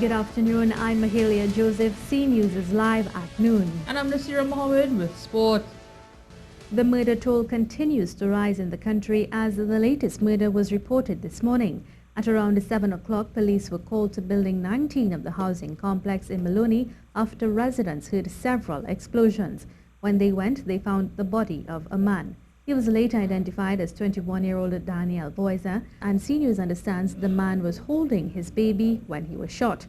Good afternoon, I'm Mahalia Joseph. C News is live at noon. And I'm Nasira Mohammed with sport. The murder toll continues to rise in the country as the latest murder was reported this morning. At around 7 o'clock, police were called to Building 19 of the housing complex in Maloney after residents heard several explosions. When they went, they found the body of a man. He was later identified as 21-year-old Daniel Boyza, and C News understands the man was holding his baby when he was shot.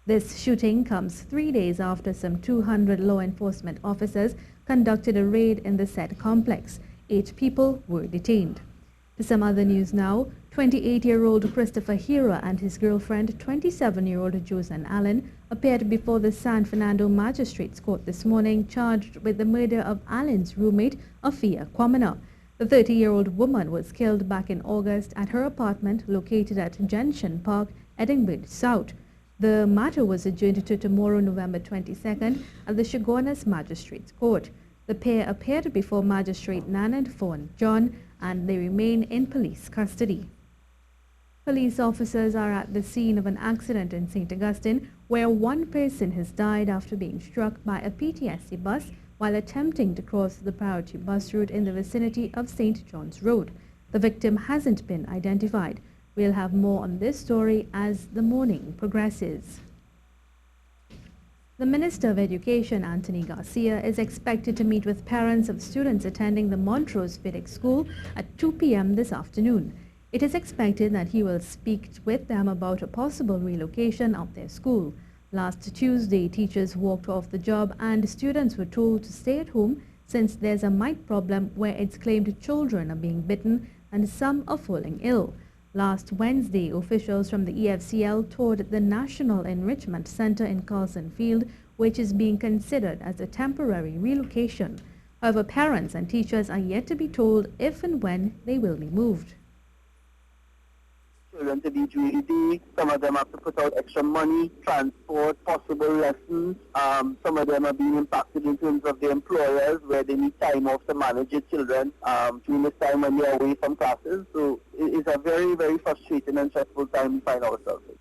This shooting comes 3 days after some 200 law enforcement officers conducted a raid in the said complex. 8 people were detained. To some other news now, 28-year-old Christopher Hira and his girlfriend, 27-year-old Josan Allen, appeared before the San Fernando Magistrates Court this morning charged with the murder of Allen's roommate, Afia Kwamina. The 30-year-old woman was killed back in August at her apartment located at Gentian Park, Edinburgh South. The matter was adjourned to tomorrow, November 22nd, at the Chaguanas Magistrates Court. The pair appeared before Magistrate Nanand Fawn John, and they remain in police custody. Police officers are at the scene of an accident in St. Augustine where one person has died after being struck by a PTSD bus while attempting to cross the priority bus route in the vicinity of St. John's Road. The victim hasn't been identified. We'll have more on this story as the morning progresses. The Minister of Education, Anthony Garcia, is expected to meet with parents of students attending the Montrose Vedic School at 2 p.m. this afternoon. It is expected that he will speak with them about a possible relocation of their school. Last Tuesday, teachers walked off the job and students were told to stay at home since there's a mite problem where it's claimed children are being bitten and some are falling ill. Last Wednesday, officials from the EFCL toured the National Enrichment Center in Carlson Field, which is being considered as a temporary relocation. However, parents and teachers are yet to be told if and when they will be moved. Children to be really, some of them have to put out extra money, transport, possible lessons. Some of them are being impacted in terms of their employers where they need time off to manage their children during this time when they are away from classes. So it's a very, very frustrating and stressful time we find ourselves in.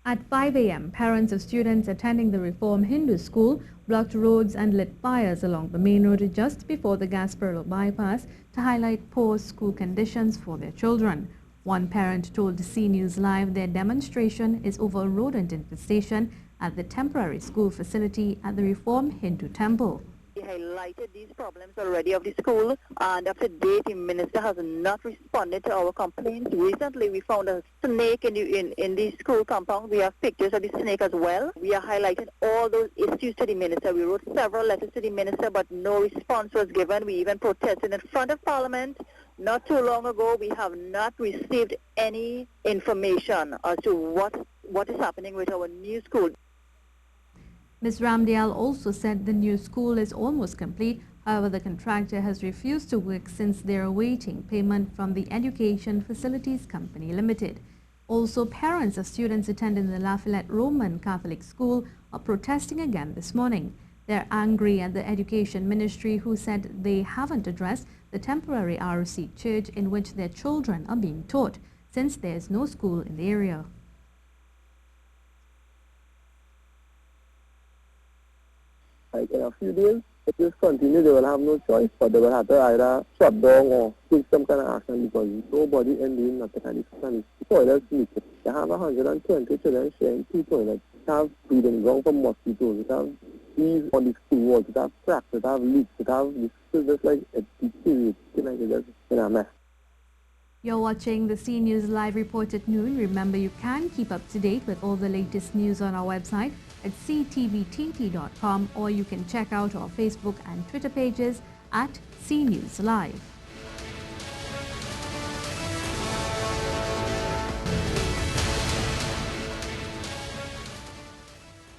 At 5 a.m., parents of students attending the Reform Hindu School blocked roads and lit fires along the main road just before the Gasparilla bypass to highlight poor school conditions for their children. One parent told C News Live their demonstration is over rodent infestation at the temporary school facility at the Reform Hindu Temple. We highlighted these problems already of the school, and up to date the minister has not responded to our complaints. Recently we found a snake in the school compound. We have pictures of the snake as well. We are highlighting all those issues to the minister. We wrote several letters to the minister, but no response was given. We even protested in front of Parliament not too long ago. We have not received any information as to what is happening with our new school. Ms. Ramdale also said the new school is almost complete. However, the contractor has refused to work since they are awaiting payment from the Education Facilities Company Limited. Also, parents of students attending the Lafayette Roman Catholic School are protesting again this morning. They're angry at the Education Ministry, who said they haven't addressed the temporary ROC church in which their children are being taught, since there's no school in the area. Like in a few days, if this continues, they will have no choice, but they will have to either shut down or take some kind of action because nobody in the nothing can the toilets leak. They have 120 children sharing 2 toilets. They have breeding ground for mosquitoes. They have bees on the school walls. They have cracks. They have leaks. They have this is just like a deteriorating, like it's just in a mess. You're watching the C News Live Report at noon. Remember, you can keep up to date with all the latest news on our website at ctvtt.com, or you can check out our Facebook and Twitter pages at C News Live.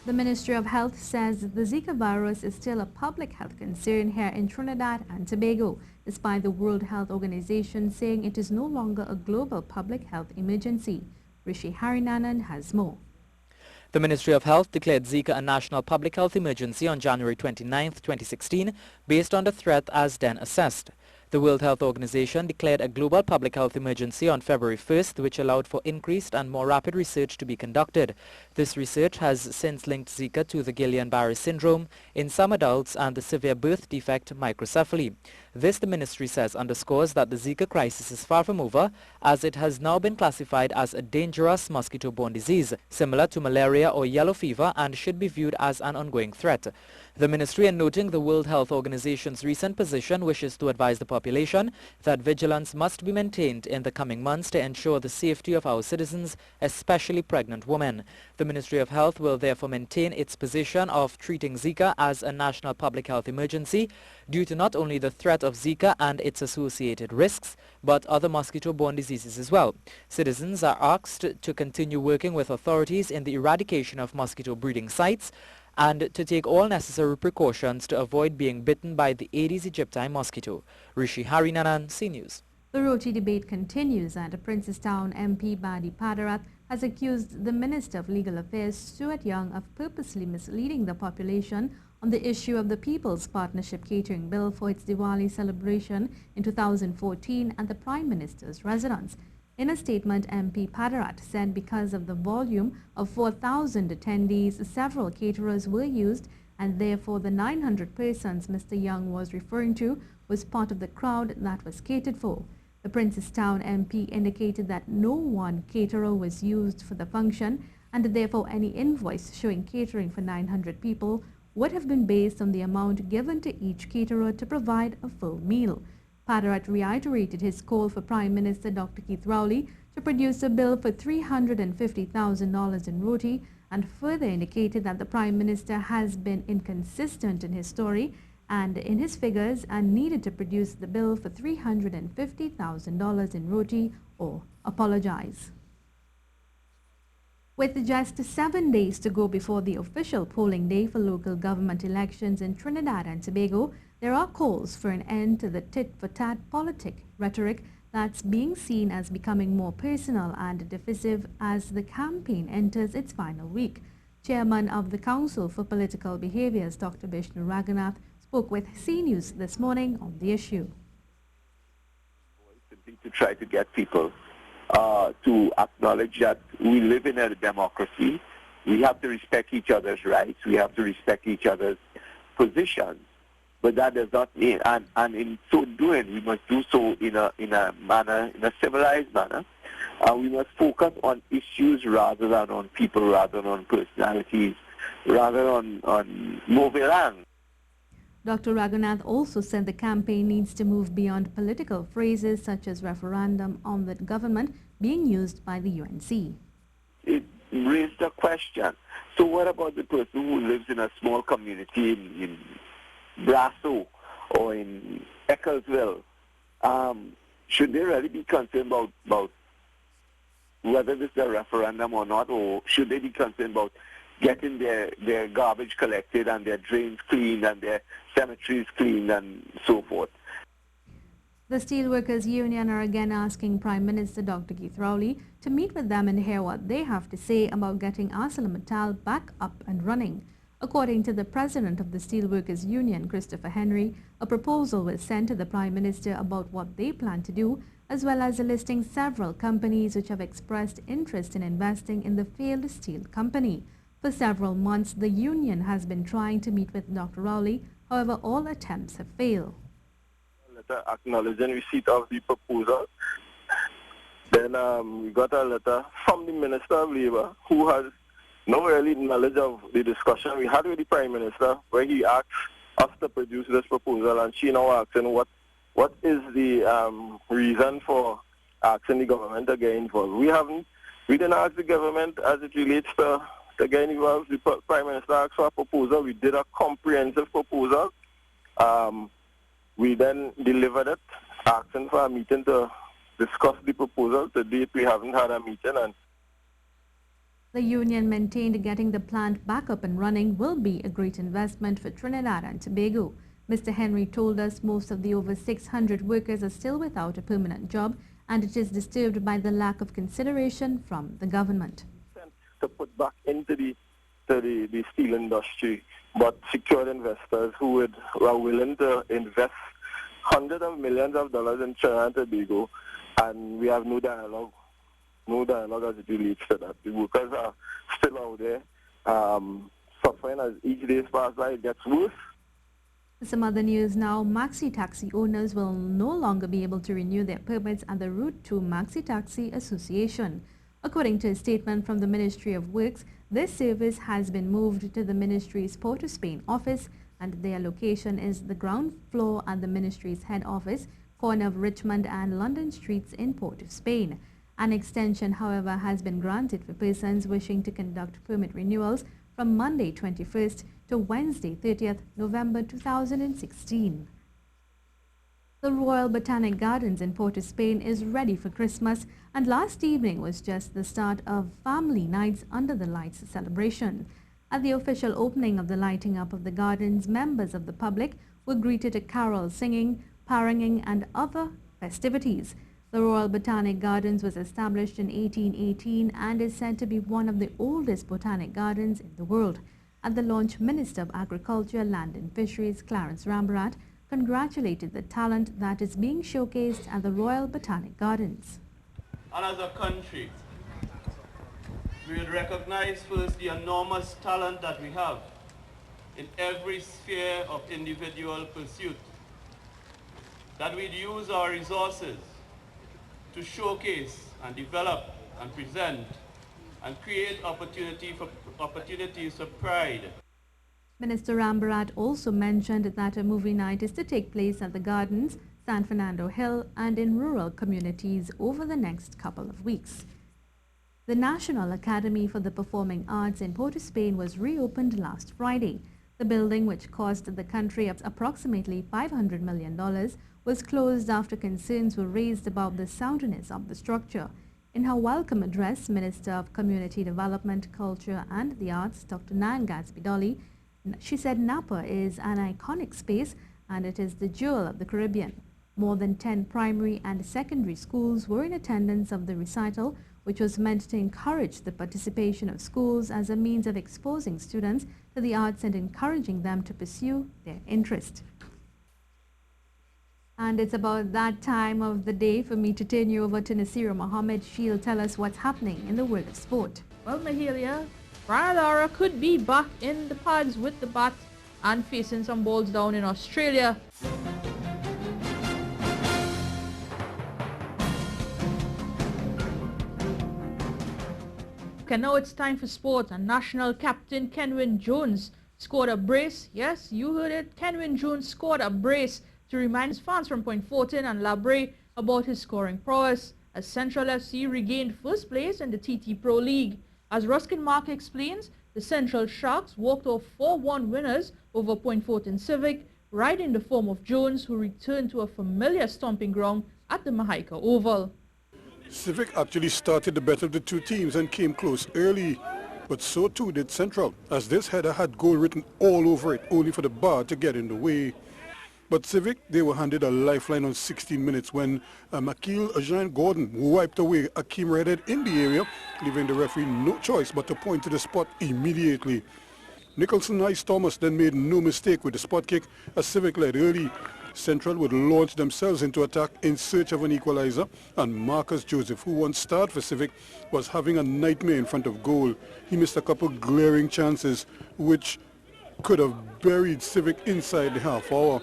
The Ministry of Health says the Zika virus is still a public health concern here in Trinidad and Tobago, despite the World Health Organization saying it is no longer a global public health emergency. Rishi Harinanan has more. The Ministry of Health declared Zika a national public health emergency on January 29, 2016, based on the threat as then assessed. The World Health Organization declared a global public health emergency on February 1st, which allowed for increased and more rapid research to be conducted. This research has since linked Zika to the Guillain-Barré syndrome in some adults and the severe birth defect microcephaly. This, the ministry says, underscores that the Zika crisis is far from over, as it has now been classified as a dangerous mosquito-borne disease, similar to malaria or yellow fever, and should be viewed as an ongoing threat. The ministry, in noting the World Health Organization's recent position, wishes to advise the population that vigilance must be maintained in the coming months to ensure the safety of our citizens, especially pregnant women. The Ministry of Health will therefore maintain its position of treating Zika as a national public health emergency due to not only the threat of Zika and its associated risks, but other mosquito-borne diseases as well. Citizens are asked to continue working with authorities in the eradication of mosquito breeding sites and to take all necessary precautions to avoid being bitten by the Aedes aegypti mosquito. Rishi Harinanan, CNews. The Roti debate continues, and Princestown MP Badi Padarat has accused the Minister of Legal Affairs, Stuart Young, of purposely misleading the population on the issue of the People's Partnership Catering Bill for its Diwali celebration in 2014 at the Prime Minister's residence. In a statement, MP Padarat said because of the volume of 4,000 attendees, several caterers were used, and therefore the 900 persons Mr. Young was referring to was part of the crowd that was catered for. The Princestown MP indicated that no one caterer was used for the function, and therefore any invoice showing catering for 900 people would have been based on the amount given to each caterer to provide a full meal. Padarat reiterated his call for Prime Minister Dr. Keith Rowley to produce a bill for $350,000 in roti, and further indicated that the Prime Minister has been inconsistent in his story and in his figures and needed to produce the bill for $350,000 in roti or apologize. With just 7 days to go before the official polling day for local government elections in Trinidad and Tobago, there are calls for an end to the tit-for-tat rhetoric that's being seen as becoming more personal and divisive as the campaign enters its final week. Chairman of the Council for Political Behaviours, Dr. Vishnu Raghunath, spoke with CNews this morning on the issue. To try to get people to acknowledge that we live in a democracy. We have to respect each other's rights. We have to respect each other's positions. But that does not mean, and in so doing, we must do so in a manner, in a civilized manner. We must focus on issues rather than on people, rather than on personalities, rather on moving. Dr. Raghunath also said the campaign needs to move beyond political phrases such as referendum on the government being used by the UNC. It raised a question. So what about the person who lives in a small community in Brasso or in Ecclesville? Should they really be concerned about whether this is a referendum or not, or should they be concerned about getting their garbage collected and their drains cleaned and their cemeteries cleaned and so forth? The Steelworkers Union are again asking Prime Minister Dr. Keith Rowley to meet with them and hear what they have to say about getting ArcelorMittal back up and running. According to the president of the Steelworkers Union, Christopher Henry, a proposal was sent to the Prime Minister about what they plan to do, as well as listing several companies which have expressed interest in investing in the failed steel company. For several months, the union has been trying to meet with Dr. Rowley. However, all attempts have failed. Letter acknowledging receipt of the proposal. Then we got a letter from the Minister of Labour, who has no really knowledge of the discussion we had with the Prime Minister, where he asked us to produce this proposal, and she now asking what is the reason for asking the government to get involved. We didn't ask the government as it relates to get involved. The Prime Minister asked for a proposal. We did a comprehensive proposal. We then delivered it, asking for a meeting to discuss the proposal. To date, we haven't had a meeting. And the union maintained getting the plant back up and running will be a great investment for Trinidad and Tobago. Mr. Henry told us most of the over 600 workers are still without a permanent job, and it is disturbed by the lack of consideration from the government. To put back into the steel industry, but secured investors who are willing to invest hundreds of millions of dollars in Trinidad and Tobago, and we have no dialogue as it relates to that. The workers are still out there suffering as each day passes by. It gets worse. Some other news now. Maxi taxi owners will no longer be able to renew their permits at the Route 2 Maxi Taxi Association. According to a statement from the Ministry of Works, this service has been moved to the Ministry's Port of Spain office, and their location is the ground floor at the Ministry's head office, corner of Richmond and London Streets in Port of Spain. An extension, however, has been granted for persons wishing to conduct permit renewals from Monday 21st to Wednesday 30th November 2016. The Royal Botanic Gardens in Port of Spain is ready for Christmas, and last evening was just the start of Family Nights Under the Lights celebration. At the official opening of the lighting up of the gardens, members of the public were greeted to carol singing, parangi and other festivities. The Royal Botanic Gardens was established in 1818 and is said to be one of the oldest botanic gardens in the world. At the launch, Minister of Agriculture, Land and Fisheries Clarence Rambarat congratulated the talent that is being showcased at the Royal Botanic Gardens. And as a country, we will recognize first the enormous talent that we have in every sphere of individual pursuit, that we'd use our resources to showcase and develop and present and create opportunities for pride. Minister Rambarat also mentioned that a movie night is to take place at the gardens, San Fernando Hill and in rural communities over the next couple of weeks. The National Academy for the Performing Arts in Port of Spain was reopened last Friday. The building, which cost the country approximately $500 million, was closed after concerns were raised about the soundness of the structure. In her welcome address, Minister of Community Development, Culture and the Arts, Dr. Nan Gatsby-Dolly, she said Napa is an iconic space and it is the jewel of the Caribbean. More than 10 primary and secondary schools were in attendance of the recital, which was meant to encourage the participation of schools as a means of exposing students to the arts and encouraging them to pursue their interest. And it's about that time of the day for me to turn you over to Nasira Mohammed. She'll tell us what's happening in the world of sport. Well, Mahalia, Lara could be back in the pads with the bat and facing some balls down in Australia. Okay, now it's time for sport, and national captain Kenwyne Jones scored a brace. Yes, you heard it. Kenwyne Jones scored a brace to remind his fans from Point Fortin and La Brea about his scoring prowess, as Central FC regained first place in the TT Pro League. As Ruskin Mark explains, the Central Sharks walked off 4-1 winners over Point Fortin Civic, riding the form of Jones, who returned to a familiar stomping ground at the Mahaika Oval. Civic actually started the better of the two teams and came close early, but so too did Central, as this header had goal written all over it, only for the bar to get in the way. But Civic, they were handed a lifeline on 16 minutes when Makil Ajan Gordon wiped away a Akeem Redhead in the area, leaving the referee no choice but to point to the spot immediately. Nicholson Ice Thomas then made no mistake with the spot kick as Civic led early. Central would launch themselves into attack in search of an equalizer, and Marcus Joseph, who once starred for Civic, was having a nightmare in front of goal. He missed a couple glaring chances which could have buried Civic inside the half hour.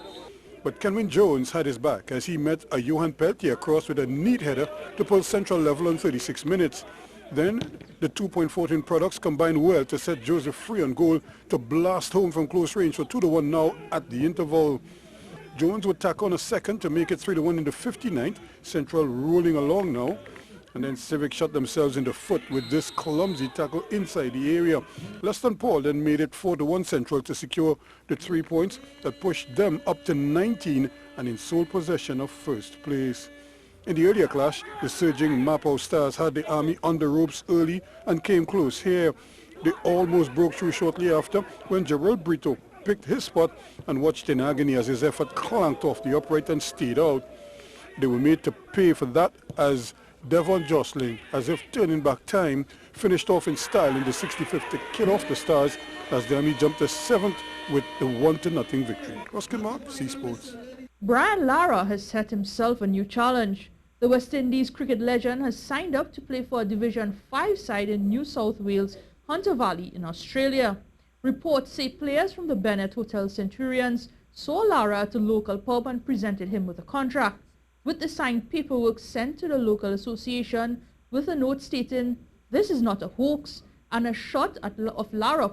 But Kenwyne Jones had his back as he met a Johan Peltier cross with a neat header to pull Central level on 36 minutes. Then the 2.14 products combined well to set Joseph free on goal to blast home from close range for 2-1 now at the interval. Jones would tack on a second to make it 3-1 in the 59th, Central rolling along now. And then Civic shot themselves in the foot with this clumsy tackle inside the area. Leston Paul then made it 4-1 Central to secure the 3 points that pushed them up to 19 and in sole possession of first place. In the earlier clash, the surging Mapao Stars had the Army on the ropes early and came close here. They almost broke through shortly after when Gerald Brito picked his spot and watched in agony as his effort clanked off the upright and stayed out. They were made to pay for that as Devon Jostling, as if turning back time, finished off in style in the 65th to kill off the Stars as the Army jumped to 7th with the 1-0 victory. Oscar Mark, C Sports. Brian Lara has set himself a new challenge. The West Indies cricket legend has signed up to play for a Division 5 side in New South Wales, Hunter Valley in Australia. Reports say players from the Bennett Hotel Centurions saw Lara at a local pub and presented him with a contract, with the signed paperwork sent to the local association with a note stating, "This is not a hoax," and a shot of Lara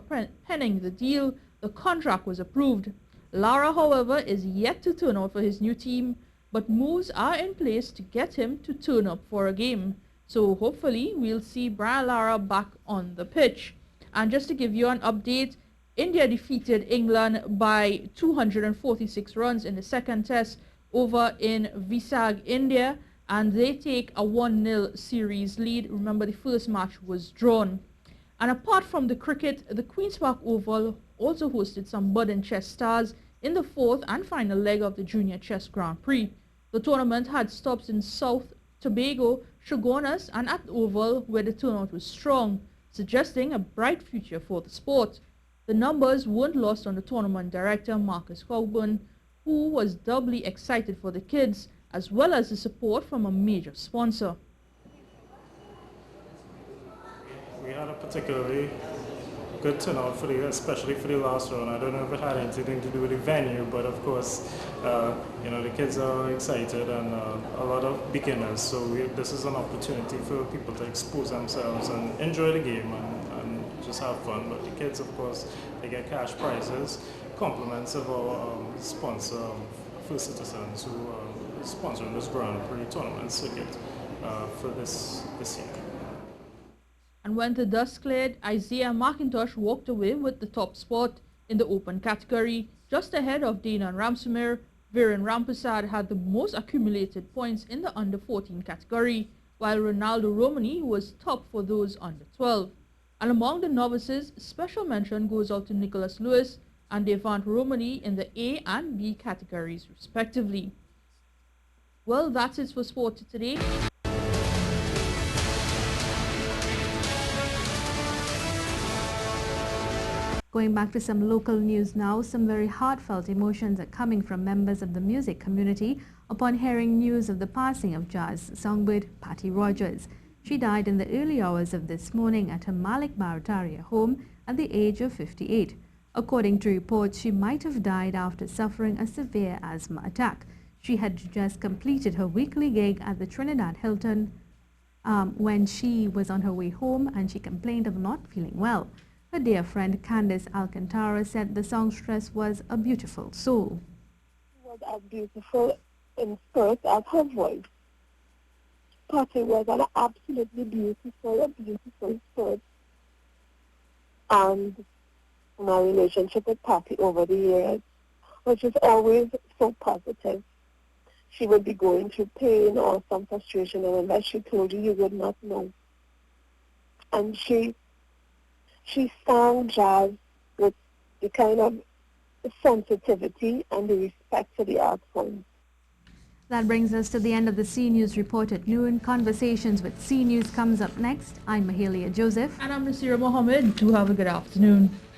penning the deal. The contract was approved. Lara, however, is yet to turn out for his new team, but moves are in place to get him to turn up for a game. So hopefully we'll see Brian Lara back on the pitch. And just to give you an update, India defeated England by 246 runs in the second test over in Vizag, India, and they take a 1-0 series lead. Remember, the first match was drawn. And apart from the cricket, the Queen's Park Oval also hosted some budding chess stars in the fourth and final leg of the Junior Chess Grand Prix. The tournament had stops in South Tobago, Chaguanas, and at the Oval, where the turnout was strong, suggesting a bright future for the sport. The numbers weren't lost on the tournament director, Marcus Cogburn, who was doubly excited for the kids, as well as the support from a major sponsor. We had a particularly good turnout for especially for the last round. I don't know if it had anything to do with the venue, but of course, you know, the kids are excited and a lot of beginners. So this is an opportunity for people to expose themselves and enjoy the game and just have fun. But the kids, of course, they get cash prizes, compliments of our sponsor, First Citizens, who are sponsoring this Grand Prix tournament circuit for this year. And when the dust cleared, Isaiah McIntosh walked away with the top spot in the open category, just ahead of Dana Ramsumir. Viren Rampersad had the most accumulated points in the under-14 category, while Ronaldo Romani was top for those under 12. And among the novices, special mention goes out to Nicholas Lewis and Devant Romani in the A and B categories, respectively. Well, that's it for sport today. Going back to some local news now, some very heartfelt emotions are coming from members of the music community upon hearing news of the passing of jazz songbird Patty Rogers. She died in the early hours of this morning at her Malik Barataria home at the age of 58. According to reports, she might have died after suffering a severe asthma attack. She had just completed her weekly gig at the Trinidad Hilton when she was on her way home, and she complained of not feeling well. Her dear friend Candice Alcantara said the songstress was a beautiful soul. She was as beautiful in spirit as her voice. Patty was an absolutely beautiful spirit. And my relationship with Patty over the years, which is always so positive. She would be going through pain or some frustration, and unless she told you, you would not know. And she sang jazz with the kind of sensitivity and the respect for the art form. That brings us to the end of the C News Report at noon. Conversations with C News comes up next. I'm Mahalia Joseph. And I'm Nasira Mohammed. Do have a good afternoon.